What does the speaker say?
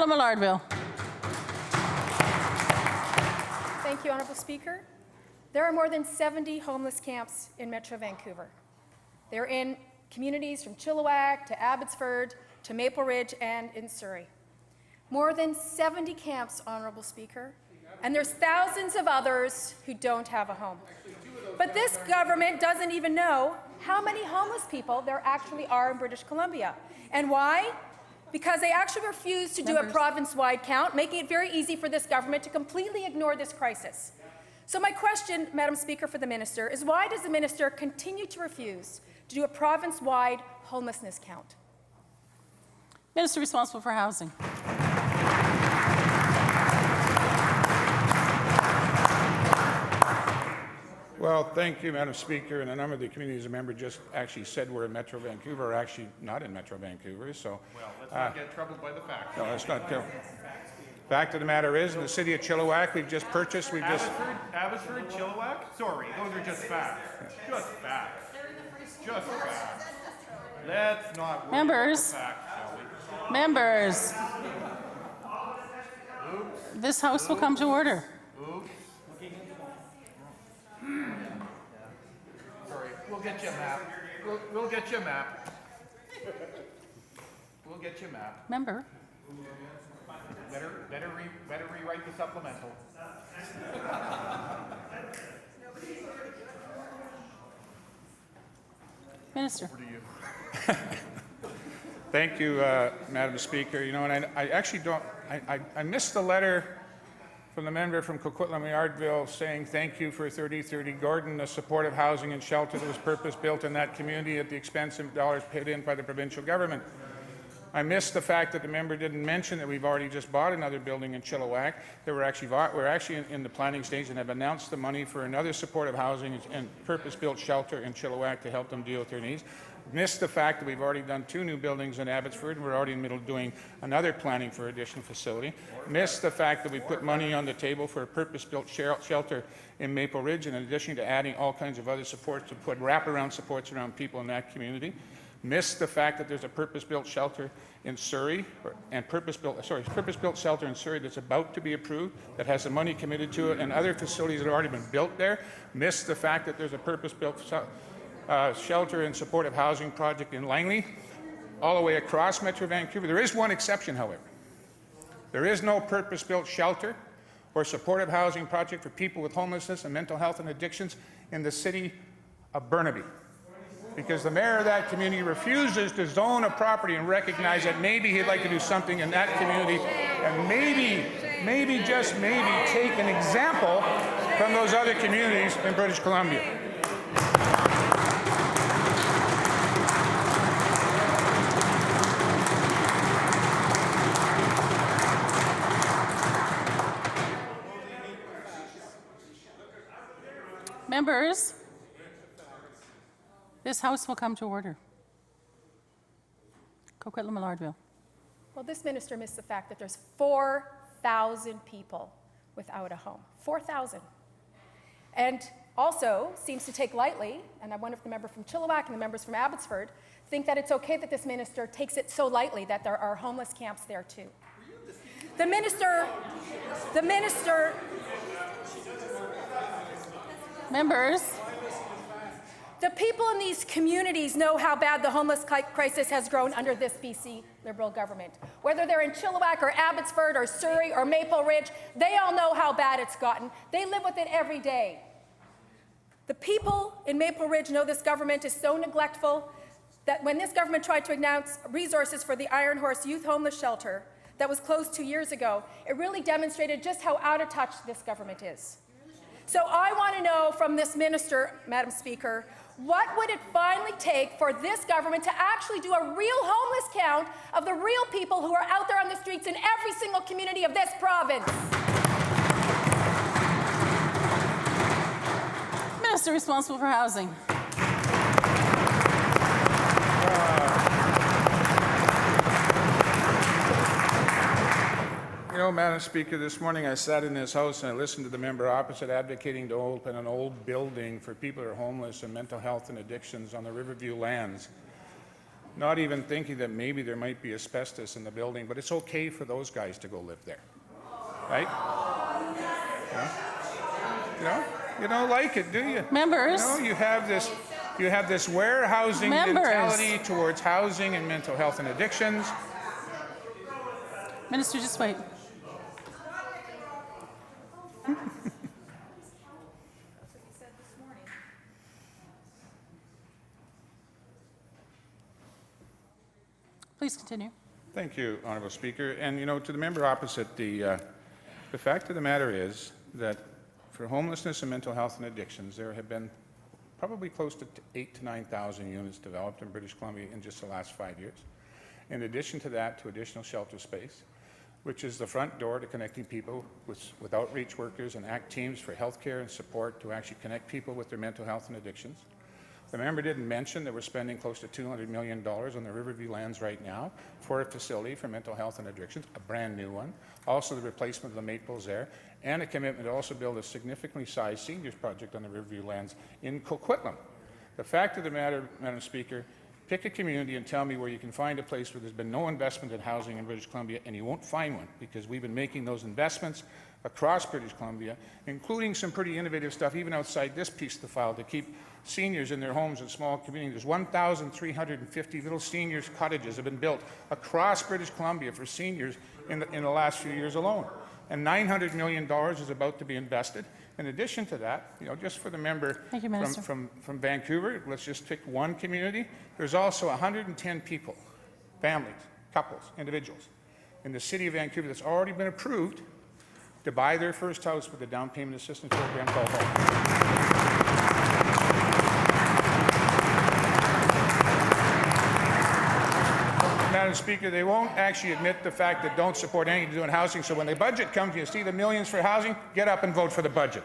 Coquitlam-Millardville. Thank you, Honourable Speaker. There are more than 70 homeless camps in Metro Vancouver. They're in communities from Chilliwack to Abbotsford to Maple Ridge and in Surrey. More than 70 camps, Honourable Speaker, and there's thousands of others who don't have a home. But this government doesn't even know how many homeless people there actually are in British Columbia. And why? Because they actually refuse to do a province-wide count, making it very easy for this government to completely ignore this crisis. So my question, Madam Speaker, for the Minister is why does the Minister continue to refuse to do a province-wide homelessness count? Minister responsible for housing. Well, thank you, Madam Speaker. And a number of the communities a member just actually said we're in Metro Vancouver are actually not in Metro Vancouver. So, well, let's not get troubled by the facts. No, that's not true. Fact of the matter is, in the city of Chilliwack, we've just purchased. Abbotsford, Chilliwack. Sorry, those are just facts. Just facts. Just facts. Let's not worry about the facts, shall we? Members. This House will come to order. Sorry, we'll get you a map. We'll get you a map. We'll get you a map. Member. Better rewrite the supplemental. Minister. Over to you. Thank you, Madam Speaker. You know, and I actually don't. I missed the letter from the member from Coquitlam-Millardville saying thank you for 3030 Gordon, the supportive housing and shelter that was purpose-built in that community at the expense of dollars paid in by the provincial government. I missed the fact that the member didn't mention that we've already just bought another building in Chilliwack. We're actually in the planning stage and have announced the money for another supportive housing and purpose-built shelter in Chilliwack to help them deal with their needs. Missed the fact that we've already done 2 new buildings in Abbotsford, and we're already in the middle of doing another planning for additional facility. Missed the fact that we put money on the table for a purpose-built shelter in Maple Ridge, in addition to adding all kinds of other supports to put wraparound supports around people in that community. Missed the fact that there's a purpose-built shelter in Surrey, purpose-built shelter in Surrey that's about to be approved, that has the money committed to it, and other facilities that have already been built there. Missed the fact that there's a purpose-built shelter and supportive housing project in Langley, all the way across Metro Vancouver. There is one exception, however. There is no purpose-built shelter or supportive housing project for people with homelessness and mental health and addictions in the city of Burnaby, because the mayor of that community refuses to zone a property and recognize that maybe he'd like to do something in that community and maybe, just maybe, take an example from those other communities in British Columbia. Members, this House will come to order. Coquitlam-Millardville. Well, this minister missed the fact that there's 4,000 people without a home. 4,000. And also seems to take lightly, and I wonder if the member from Chilliwack and the members from Abbotsford think that it's okay that this minister takes it so lightly that there are homeless camps there too. The minister, members. The people in these communities know how bad the homeless crisis has grown under this BC Liberal government. Whether they're in Chilliwack or Abbotsford or Surrey or Maple Ridge, they all know how bad it's gotten. They live with it every day. The people in Maple Ridge know this government is so neglectful that when this government tried to announce resources for the Iron Horse Youth Homeless Shelter that was closed 2 years ago, it really demonstrated just how out of touch this government is. So I want to know from this minister, Madam Speaker, what would it finally take for this government to actually do a real homeless count of the real people who are out there on the streets in every single community of this province? Minister responsible for housing. You know, Madam Speaker, this morning I sat in this House and I listened to the member opposite advocating to open an old building for people who are homeless and mental health and addictions on the Riverview lands. not even thinking that maybe there might be asbestos in the building, but it's okay for those guys to go live there, right? You don't like it, do you? Members. You have this warehousing Members. mentality towards housing and mental health and addictions. Minister, just wait. Please continue. Thank you, Honourable Speaker. And to the member opposite, the fact of the matter is that for homelessness and mental health and addictions, there have been probably close to 8,000 to 9,000 units developed in British Columbia in just the last 5 years. In addition to that, to additional shelter space, which is the front door to connecting people with outreach workers and ACT teams for healthcare and support to actually connect people with their mental health and addictions. The member didn't mention that we're spending close to $200 million on the Riverview lands right now for a facility for mental health and addictions, a brand new one. Also the replacement of the Maples there, and a commitment to also build a significantly sized seniors project on the Riverview lands in Coquitlam. The fact of the matter, Madam Speaker, pick a community and tell me where you can find a place where there's been no investment in housing in British Columbia, and you won't find one, because we've been making those investments across British Columbia, including some pretty innovative stuff even outside this piece of the file to keep seniors in their homes in small communities. There's 1,350 little seniors cottages have been built across British Columbia for seniors in the last few years alone. And $900 million is about to be invested. In addition to that, just for the member from Vancouver, let's just pick one community. There's also 110 people, families, couples, individuals in the city of Vancouver that's already been approved to buy their first house with a down payment assistance program called Home. Madam Speaker, they won't actually admit the fact that don't support anything to do in housing, so when the budget comes, you see the millions for housing, get up and vote for the budget.